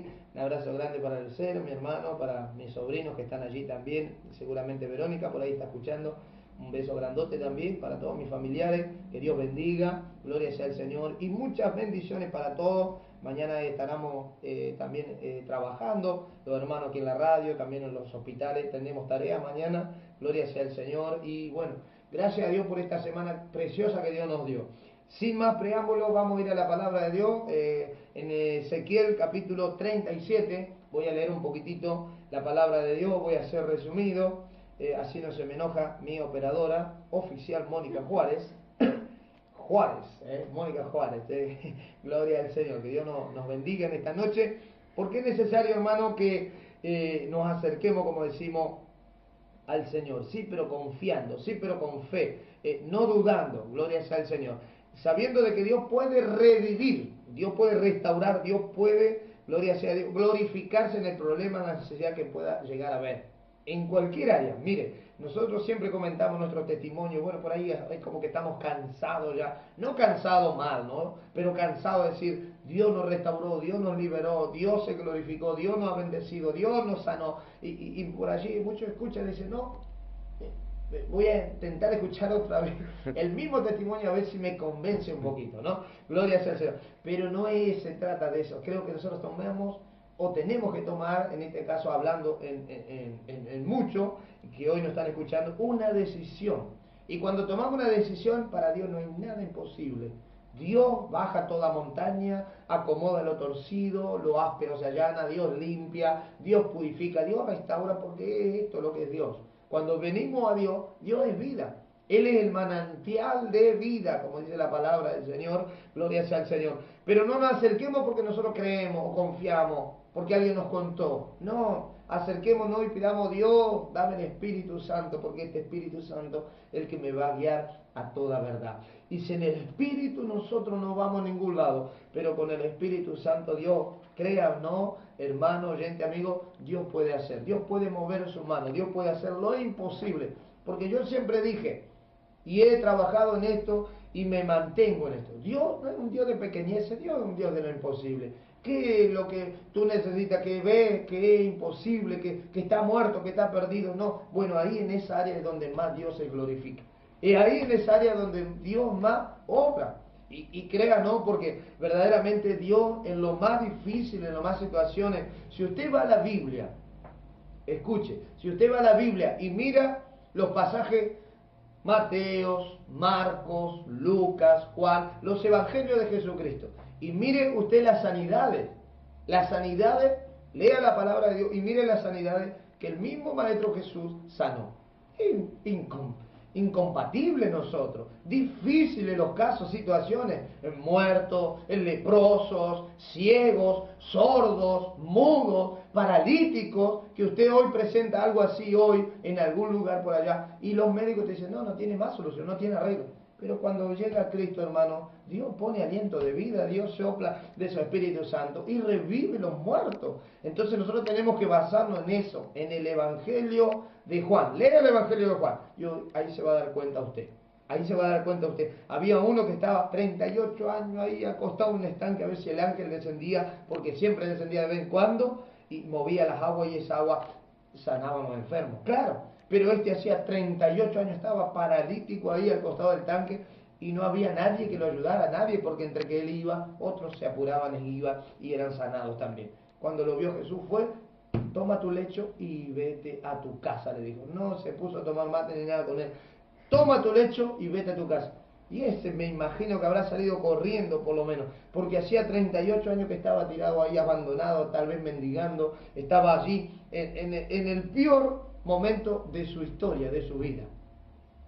ahí. Un abrazo grande para el Cero, mi hermano, para mis sobrinos que están allí también, seguramente Verónica por ahí está escuchando. Un beso grandote también para todos mis familiares, que Dios bendiga, gloria sea al Señor y muchas bendiciones para todos. Mañana estaremos también trabajando, los hermanos aquí en la radio, también en los hospitales, tenemos tarea mañana, gloria sea al Señor y bueno, gracias a Dios por esta semana preciosa que Dios nos dio. Sin más preámbulos, vamos a ir a la palabra de Dios, en Ezequiel capítulo 37, voy a leer un poquitito la palabra de Dios, voy a hacer resumido. Así no se me enoja mi operadora oficial Mónica Juárez. Mónica Juárez, gloria al Señor, que Dios nos bendiga en esta noche, porque es necesario, hermano, que nos acerquemos, como decimos, al Señor, sí, pero confiando, sí, pero con fe, no dudando, gloria sea al Señor, sabiendo de que Dios puede revivir, Dios puede restaurar, Dios puede, gloria sea a Dios, glorificarse en el problema, en la necesidad que pueda llegar a ver. En cualquier área, mire, nosotros siempre comentamos nuestro testimonio, bueno, por ahí es como que estamos cansados ya, no cansados mal, ¿no? Pero cansados de decir, Dios nos restauró, Dios nos liberó, Dios se glorificó, Dios nos ha bendecido, Dios nos sanó, y por allí muchos escuchan y dicen, no, voy a intentar escuchar otra vez el mismo testimonio a ver si me convence un poquito, ¿no? Gloria sea al Señor. Pero no se trata de eso, creo que nosotros tomamos o tenemos que tomar, en este caso hablando en mucho, que hoy nos están escuchando, una decisión. Y cuando tomamos una decisión, para Dios no hay nada imposible. Dios baja toda montaña, acomoda lo torcido, lo áspero se allana, Dios limpia, Dios purifica, Dios restaura, porque es esto lo que es Dios. Cuando venimos a Dios, Dios es vida. Él es el manantial de vida, como dice la palabra del Señor, gloria sea al Señor. Pero no nos acerquemos porque nosotros creemos o confiamos, porque alguien nos contó. No, acerquémonos y pidamos, Dios, dame el Espíritu Santo, porque este Espíritu Santo es el que me va a guiar a toda verdad. Y sin el Espíritu nosotros no vamos a ningún lado, pero con el Espíritu Santo Dios, crea o no, hermano, oyente, amigo, Dios puede hacer, Dios puede mover su mano, Dios puede hacer lo imposible. Porque yo siempre dije, y he trabajado en esto y me mantengo en esto. Dios no es un Dios de pequeñez, Dios es un Dios de lo imposible. ¿Qué es lo que tú necesitas? Que ves que es imposible, que está muerto, que está perdido. No, bueno, ahí en esa área es donde más Dios se glorifica. Es ahí en esa área donde Dios más obra. Y crea, ¿no? Porque verdaderamente Dios en lo más difícil, en lo más situaciones, si usted va a la Biblia, escuche, si usted va a la Biblia y mira los pasajes, Mateos, Marcos, Lucas, Juan, los evangelios de Jesucristo, y mire usted las sanidades, lea la palabra de Dios y mire las sanidades que el mismo Maestro Jesús sanó. Incompatible nosotros, difíciles los casos, situaciones, muertos, leprosos, ciegos, sordos, mudos, paralíticos, que usted hoy presenta algo así hoy en algún lugar por allá y los médicos te dicen, no tiene más solución, no tiene arreglo. Pero cuando llega Cristo, hermano, Dios pone aliento de vida, Dios sopla de su Espíritu Santo y revive los muertos. Entonces nosotros tenemos que basarnos en eso, en el Evangelio de Juan. Lea el Evangelio de Juan. Ahí se va a dar cuenta usted. Ahí se va a dar cuenta usted. Había uno que estaba 38 años ahí acostado en un estanque a ver si el ángel descendía, porque siempre descendía de vez en cuando y movía las aguas y esa agua sanaba a los enfermos. Claro. Pero este hacía 38 años, estaba paralítico ahí al costado del tanque y no había nadie que lo ayudara, nadie, porque entre que él iba, otros se apuraban y iban y eran sanados también. Cuando lo vio Jesús fue, toma tu lecho y vete a tu casa, le dijo. No se puso a tomar mate ni nada con él. Toma tu lecho y vete a tu casa. Y ese me imagino que habrá salido corriendo por lo menos, porque hacía 38 años que estaba tirado ahí abandonado, tal vez mendigando, estaba allí en el peor momento de su historia, de su vida.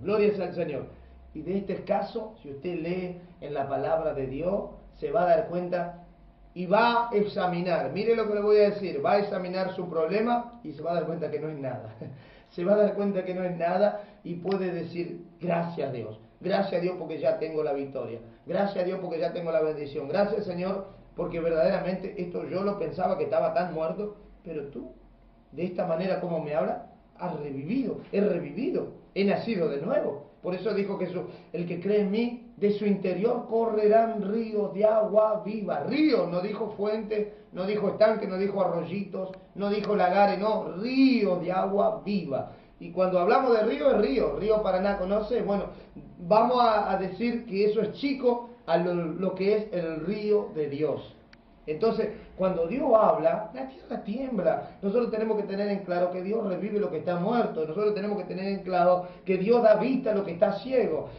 Gloria sea al Señor. Y de este caso, si usted lee en la palabra de Dios, se va a dar cuenta y va a examinar, mire lo que le voy a decir, va a examinar su problema y se va a dar cuenta que no es nada. Se va a dar cuenta que no es nada y puede decir, gracias a Dios. Gracias a Dios porque ya tengo la victoria. Gracias a Dios porque ya tengo la bendición. Gracias, Señor, porque verdaderamente esto yo lo pensaba que estaba tan muerto, pero tú, de esta manera como me hablas, has revivido, he nacido de nuevo. Por eso dijo Jesús, el que cree en mí, de su interior correrán ríos de agua viva. Ríos, no dijo fuente, no dijo estanque, no dijo arroyitos, no dijo lagares, no, ríos de agua viva. Y cuando hablamos de río, es río Paraná, ¿conoce? Bueno, vamos a decir que eso es chico a lo que es el río de Dios. Entonces, cuando Dios habla, la tierra tiembla. Nosotros tenemos que tener en claro que Dios revive lo que está muerto. Nosotros tenemos que tener en claro que Dios da vista a lo que está ciego.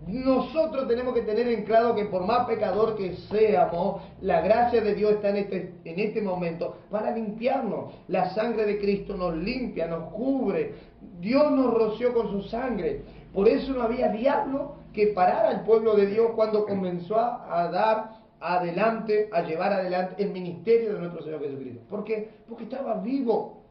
Nosotros tenemos que tener en claro que por más pecador que seamos, la gracia de Dios está en este momento para limpiarnos. La sangre de Cristo nos limpia, nos cubre. Dios nos roció con su sangre. Por eso no había diablo que parara al pueblo de Dios cuando comenzó a llevar adelante el ministerio de nuestro Señor Jesucristo. ¿Por qué? Porque estaba vivo.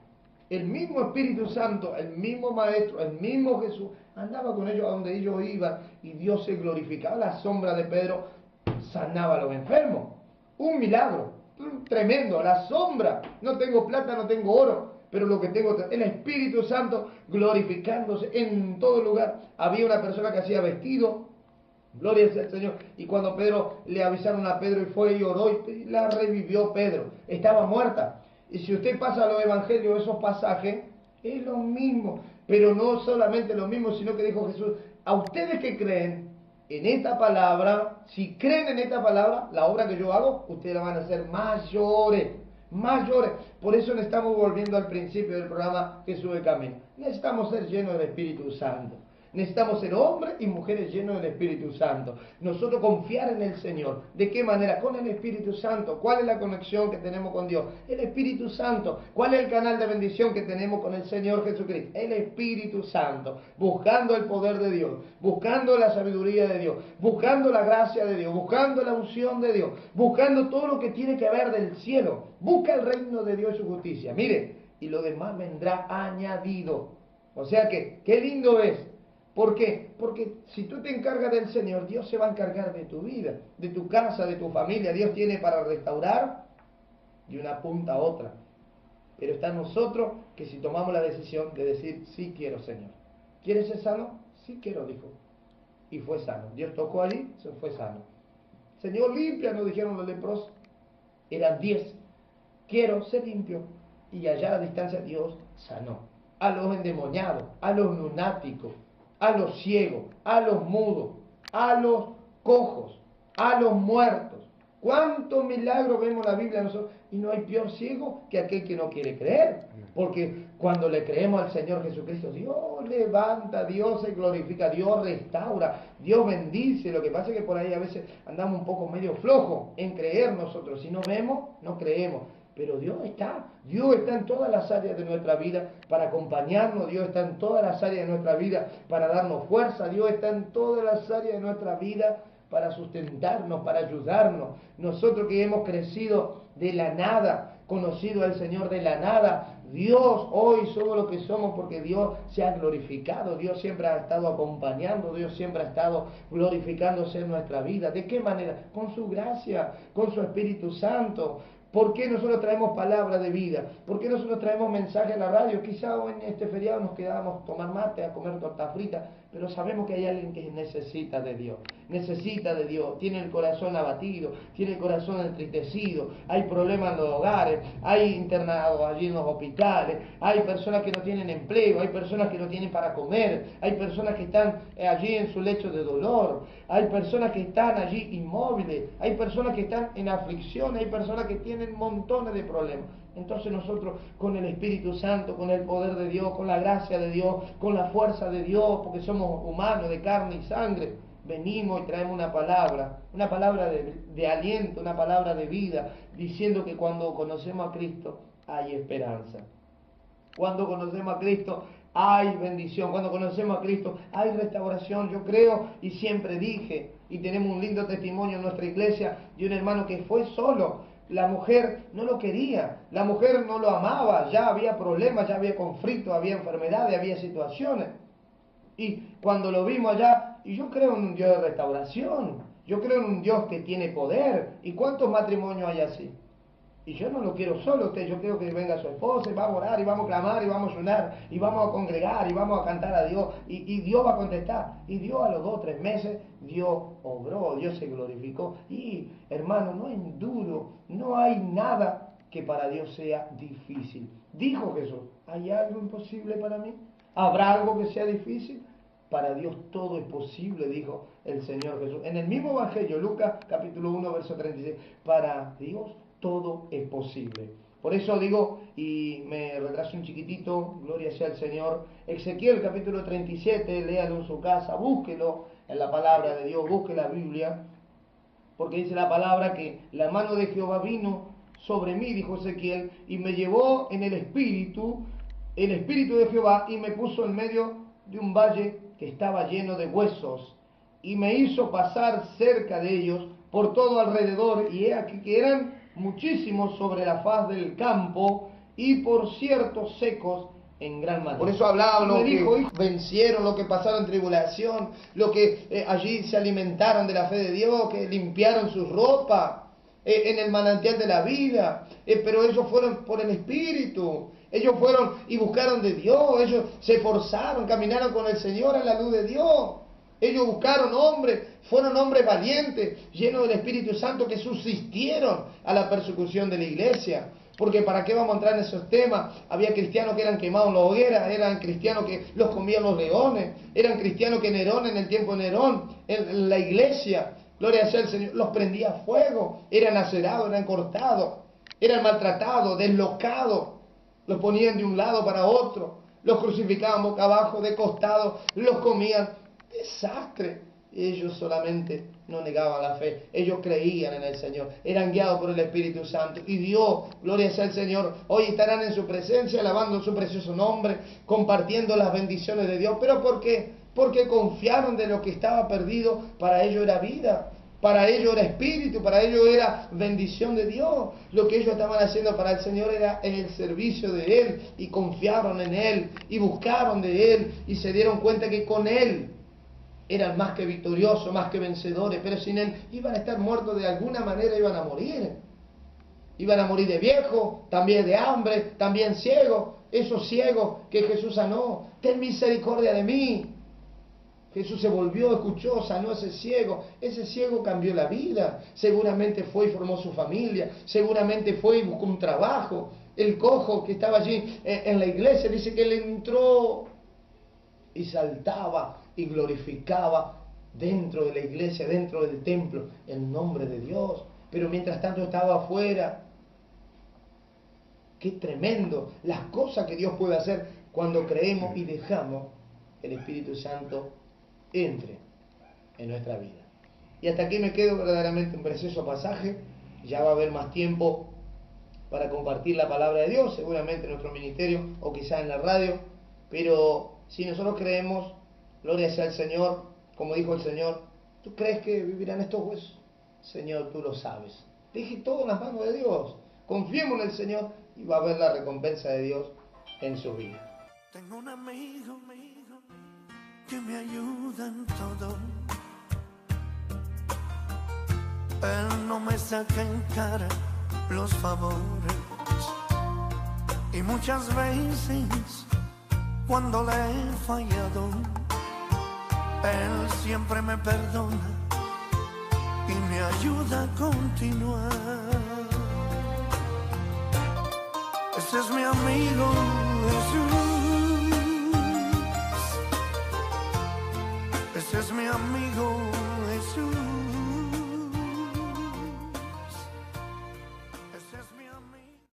El mismo Espíritu Santo, el mismo Maestro, el mismo Jesús, andaba con ellos a donde ellos iban y Dios se glorificaba. La sombra de Pedro sanaba a los enfermos. Un milagro, tremendo, la sombra. No tengo plata, no tengo oro, pero lo que tengo es el Espíritu Santo glorificándose en todo lugar. Había una persona que hacía vestido, gloria sea al Señor, y cuando Pedro le avisaron a Pedro y fue y oró y la revivió Pedro. Estaba muerta. Y si usted pasa a los evangelios, esos pasajes, es lo mismo. Pero no solamente lo mismo, sino que dijo Jesús, a ustedes que creen en esta palabra, si creen en esta palabra, la obra que yo hago, ustedes la van a hacer mayores. Mayores. Por eso necesitamos, volviendo al principio del programa Jesús de Camino, necesitamos ser llenos del Espíritu Santo. Necesitamos ser hombres y mujeres llenos del Espíritu Santo. Nosotros confiar en el Señor. ¿De qué manera? Con el Espíritu Santo. ¿Cuál es la conexión que tenemos con Dios? El Espíritu Santo. ¿Cuál es el canal de bendición que tenemos con el Señor Jesucristo? El Espíritu Santo. Buscando el poder de Dios. Buscando la sabiduría de Dios. Buscando la gracia de Dios. Buscando la unción de Dios. Buscando todo lo que tiene que ver del cielo. Busca el reino de Dios y su justicia. Mire, y lo demás vendrá añadido. O sea que, qué lindo es. ¿Por qué? Porque si tú te encargas del Señor, Dios se va a encargar de tu vida, de tu casa, de tu familia. Dios tiene para restaurar de una punta a otra. Pero está en nosotros que si tomamos la decisión de decir, sí quiero, Señor. ¿Quieres ser sano? Sí quiero, dijo. Y fue sano. Dios tocó allí, se fue sano. Señor, limpia, nos dijeron los leprosos. Eran 10. Quiero ser limpio. Y allá a la distancia Dios sanó. A los endemoniados, a los lunáticos, a los ciegos, a los mudos, a los cojos, a los muertos. ¿Cuántos milagros vemos en la Biblia nosotros? Y no hay peor ciego que aquel que no quiere creer. Porque cuando le creemos al Señor Jesucristo, Dios levanta, Dios se glorifica, Dios restaura, Dios bendice. Lo que pasa es que por ahí a veces andamos un poco medio flojos en creer nosotros. Si no vemos, no creemos. Pero Dios está en todas las áreas de nuestra vida para acompañarnos, Dios está en todas las áreas de nuestra vida para darnos fuerza, Dios está en todas las áreas de nuestra vida para sustentarnos, para ayudarnos. Nosotros que hemos crecido de la nada, conocido al Señor de la nada, Dios hoy somos lo que somos porque Dios se ha glorificado, Dios siempre ha estado acompañando, Dios siempre ha estado glorificándose en nuestra vida. ¿De qué manera? Con su gracia, con su Espíritu Santo. ¿Por qué nosotros traemos palabra de vida? ¿Por qué nosotros traemos mensaje a la radio? Quizá hoy en este feriado nos quedábamos a tomar mate, a comer torta frita, pero sabemos que hay alguien que necesita de Dios, tiene el corazón abatido, tiene el corazón entristecido, hay problemas en los hogares, hay internados allí en los hospitales, hay personas que no tienen empleo, hay personas que no tienen para comer, hay personas que están allí en su lecho de dolor, hay personas que están allí inmóviles, hay personas que están en aflicción, hay personas que tienen montones de problemas. Entonces nosotros con el Espíritu Santo, con el poder de Dios, con la gracia de Dios, con la fuerza de Dios, porque somos humanos de carne y sangre, venimos y traemos una palabra de aliento, una palabra de vida, diciendo que cuando conocemos a Cristo hay esperanza. Cuando conocemos a Cristo hay bendición. Cuando conocemos a Cristo hay restauración. Yo creo y siempre dije, y tenemos un lindo testimonio en nuestra iglesia de un hermano que fue solo. La mujer no lo quería, la mujer no lo amaba, ya había problemas, ya había conflictos, había enfermedades, había situaciones. Y cuando lo vimos allá, y yo creo en un Dios de restauración, yo creo en un Dios que tiene poder. ¿Y cuántos matrimonios hay así? Y yo no lo quiero solo usted, yo quiero que venga su esposa y vamos a orar y vamos a clamar y vamos a ayunar y vamos a congregar y vamos a cantar a Dios y Dios va a contestar. Y Dios a los 2 o 3 meses, Dios obró, Dios se glorificó. Y hermano, no es duro, no hay nada que para Dios sea difícil. Dijo Jesús, ¿hay algo imposible para mí? ¿Habrá algo que sea difícil? Para Dios todo es posible, dijo el Señor Jesús. En el mismo Evangelio, Lucas capítulo 1, verso 36, para Dios todo es posible. Por eso digo, y me retraso un chiquitito, gloria sea al Señor, Ezequiel capítulo 37, léalo en su casa, búsquelo en la palabra de Dios, busque la Biblia, porque dice la palabra que la mano de Jehová vino sobre mí, dijo Ezequiel, y me llevó en el espíritu de Jehová, y me puso en medio de un valle que estaba lleno de huesos, y me hizo pasar cerca de ellos por todo alrededor, y he aquí que eran muchísimos sobre la faz del campo, y por ciertos secos en gran manera. Por eso hablaban los que vencieron, los que pasaron tribulación, los que allí se alimentaron de la fe de Dios, que limpiaron su ropa en el manantial de la vida, pero ellos fueron por el Espíritu. Ellos fueron y buscaron de Dios, ellos se esforzaron, caminaron con el Señor a la luz de Dios. Ellos buscaron hombres, fueron hombres valientes, llenos del Espíritu Santo, que subsistieron a la persecución de la iglesia. Porque ¿para qué vamos a entrar en esos temas? Había cristianos que eran quemados en la hoguera, eran cristianos que los comían los leones, eran cristianos que Nerón, en el tiempo de Nerón, en la iglesia, gloria sea al Señor, los prendía a fuego, eran acerados, eran cortados, eran maltratados, deslocados. Los ponían de un lado para otro, los crucificaban boca abajo, de costado, los comían. Desastre. Ellos solamente no negaban la fe, ellos creían en el Señor, eran guiados por el Espíritu Santo. Y Dios, gloria sea al Señor, hoy estarán en su presencia, alabando su precioso nombre, compartiendo las bendiciones de Dios. ¿Pero por qué? Porque confiaron de lo que estaba perdido. Para ellos era vida, para ellos era espíritu, para ellos era bendición de Dios. Lo que ellos estaban haciendo para el Señor era en el servicio de Él, y confiaron en Él, y buscaron de Él, y se dieron cuenta que con Él eran más que victoriosos, más que vencedores, pero sin Él iban a estar muertos de alguna manera, iban a morir. Iban a morir de viejo, también de hambre, también ciegos. Esos ciegos que Jesús sanó, ten misericordia de mí. Jesús se volvió, escuchó, sanó a ese ciego cambió la vida, seguramente fue y formó su familia, seguramente fue y buscó un trabajo. El cojo que estaba allí en la iglesia, dice que él entró y saltaba y glorificaba dentro de la iglesia, dentro del templo, el nombre de Dios. Pero mientras tanto estaba afuera. Qué tremendo las cosas que Dios puede hacer cuando creemos y dejamos el Espíritu Santo entre en nuestra vida. Y hasta aquí me quedo, verdaderamente un precioso pasaje. Ya va a haber más tiempo para compartir la palabra de Dios, seguramente en nuestro ministerio o quizás en la radio. Pero si nosotros creemos, gloria sea al Señor, como dijo el Señor, ¿tú crees que vivirán estos huesos? Señor, tú lo sabes. Deje todo en las manos de Dios. Confiemos en el Señor y va a haber la recompensa de Dios en su vida. Tengo un amigo que me ayuda en todo. Él no me saca en cara los favores, y muchas veces cuando le he fallado, Él siempre me perdona y me ayuda a continuar. Ese es mi amigo Jesús. Ese es mi amigo Jesús.